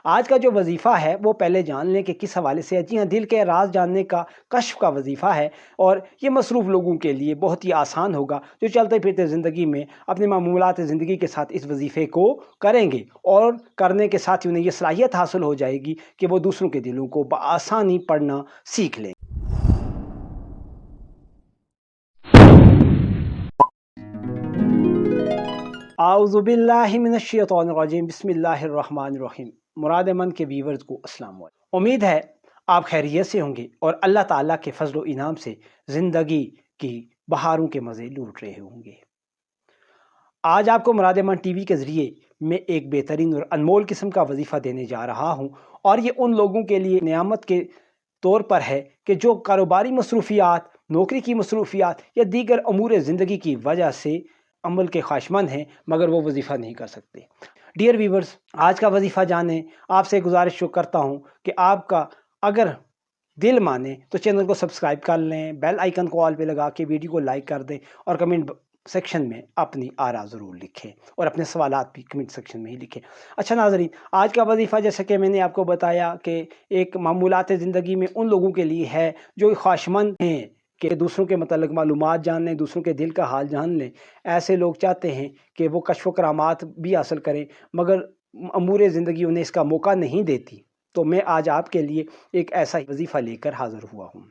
آج کا جو وظیفہ ہے وہ پہلے جان لیں کہ کس حوالے سے ہے۔ جی ہاں، دل کے راز جاننے کا کشف کا وظیفہ ہے، اور یہ مصروف لوگوں کے لیے بہت ہی آسان ہوگا جو چلتے پھرتے زندگی میں اپنے معمولات زندگی کے ساتھ اس وظیفے کو کریں گے، اور کرنے کے ساتھ انہیں یہ صلاحیت حاصل ہو جائے گی کہ وہ دوسروں کے دلوں کو بآسانی پڑھنا سیکھ لیں۔ اعوذ باللہ من الشیطان الرجیم، بسم اللہ الرحمن الرحیم۔ مراد من کے ویورز کو السلام علیکم۔ امید ہے آپ خیریت سے ہوں گے اور اللہ تعالیٰ کے فضل و انعام سے زندگی کی بہاروں کے مزے لوٹ رہے ہوں گے۔ آج آپ کو مراد من ٹی وی کے ذریعے میں ایک بہترین اور انمول قسم کا وظیفہ دینے جا رہا ہوں، اور یہ ان لوگوں کے لیے نعمت کے طور پر ہے کہ جو کاروباری مصروفیات، نوکری کی مصروفیات یا دیگر امور زندگی کی وجہ سے عمل کے خواہشمند ہیں مگر وہ وظیفہ نہیں کر سکتے۔ ڈیئر ویورز، آج کا وظیفہ جانیں۔ آپ سے گزارش کرتا ہوں کہ آپ کا اگر دل مانے تو چینل کو سبسکرائب کر لیں، بیل آئیکن کو آل پہ لگا کے ویڈیو کو لائک کر دیں، اور کمنٹ سیکشن میں اپنی آراء ضرور لکھیں، اور اپنے سوالات بھی کمنٹ سیکشن میں ہی لکھیں۔ اچھا ناظرین، آج کا وظیفہ جیسا کہ میں نے آپ کو بتایا کہ ایک معمولات زندگی میں ان لوگوں کے لیے ہے جو خواہشمند ہیں کہ دوسروں کے متعلق معلومات جان لیں، دوسروں کے دل کا حال جان لیں۔ ایسے لوگ چاہتے ہیں کہ وہ کشف و کرامات بھی حاصل کریں مگر امور زندگی انہیں اس کا موقع نہیں دیتی، تو میں آج آپ کے لیے ایک ایسا وظیفہ لے کر حاضر ہوا ہوں۔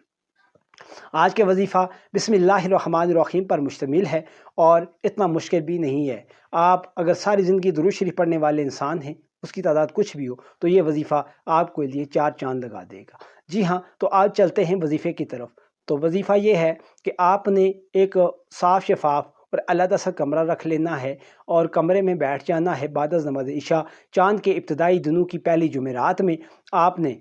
آج کے وظیفہ بسم اللہ الرحمن الرحیم پر مشتمل ہے، اور اتنا مشکل بھی نہیں ہے۔ آپ اگر ساری زندگی درود شریف پڑھنے والے انسان ہیں، اس کی تعداد کچھ بھی ہو، تو یہ وظیفہ آپ کے لیے 4 چاند لگا دے گا۔ جی ہاں، تو آج چلتے ہیں وظیفے کی طرف۔ تو وظیفہ یہ ہے کہ آپ نے ایک صاف شفاف اور علیحدہ سا کمرہ رکھ لینا ہے، اور کمرے میں بیٹھ جانا ہے بعد از نماز عشاء چاند کے ابتدائی دنوں کی پہلی جمعرات میں۔ آپ نے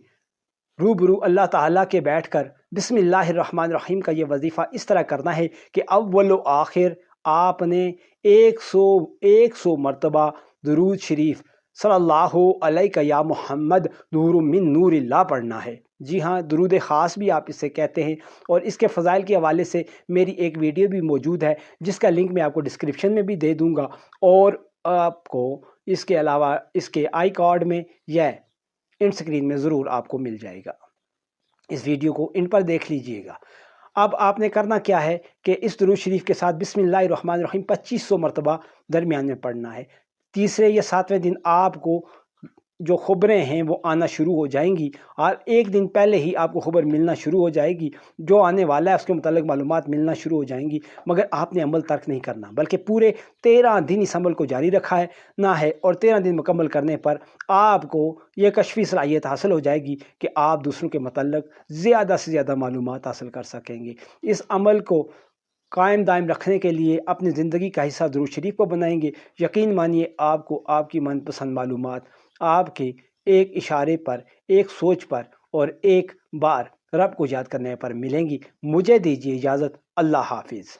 روبرو اللہ تعالیٰ کے بیٹھ کر بسم اللہ الرحمن الرحیم کا یہ وظیفہ اس طرح کرنا ہے کہ اول و آخر آپ نے 100 مرتبہ درود شریف صلی اللہ علیہ یا محمد نور من نور اللہ پڑھنا ہے۔ جی ہاں، درود خاص بھی آپ اسے کہتے ہیں، اور اس کے فضائل کے حوالے سے میری ایک ویڈیو بھی موجود ہے جس کا لنک میں آپ کو ڈسکرپشن میں بھی دے دوں گا، اور آپ کو اس کے علاوہ اس کے آئی کارڈ میں یا انڈ سکرین میں ضرور آپ کو مل جائے گا۔ اس ویڈیو کو ان پر دیکھ لیجئے گا۔ اب آپ نے کرنا کیا ہے کہ اس درود شریف کے ساتھ بسم اللہ الرحمن الرحیم 2500 مرتبہ درمیان میں پڑھنا ہے۔ تیسرے یا 7ویں دن آپ کو جو خبریں ہیں وہ آنا شروع ہو جائیں گی، اور ایک دن پہلے ہی آپ کو خبر ملنا شروع ہو جائے گی، جو آنے والا ہے اس کے متعلق معلومات ملنا شروع ہو جائیں گی، مگر آپ نے عمل ترک نہیں کرنا بلکہ پورے 13 دن اس عمل کو جاری رکھا ہے نہ ہے، اور 13 دن مکمل کرنے پر آپ کو یہ کشفی صلاحیت حاصل ہو جائے گی کہ آپ دوسروں کے متعلق زیادہ سے زیادہ معلومات حاصل کر سکیں گے۔ اس عمل کو قائم دائم رکھنے کے لیے اپنی زندگی کا حصہ درود شریف کو بنائیں گے۔ یقین مانیے آپ کو آپ کی من پسند معلومات آپ کے ایک اشارے پر، ایک سوچ پر، اور ایک بار رب کو یاد کرنے پر ملیں گی۔ مجھے دیجیے اجازت۔ اللہ حافظ۔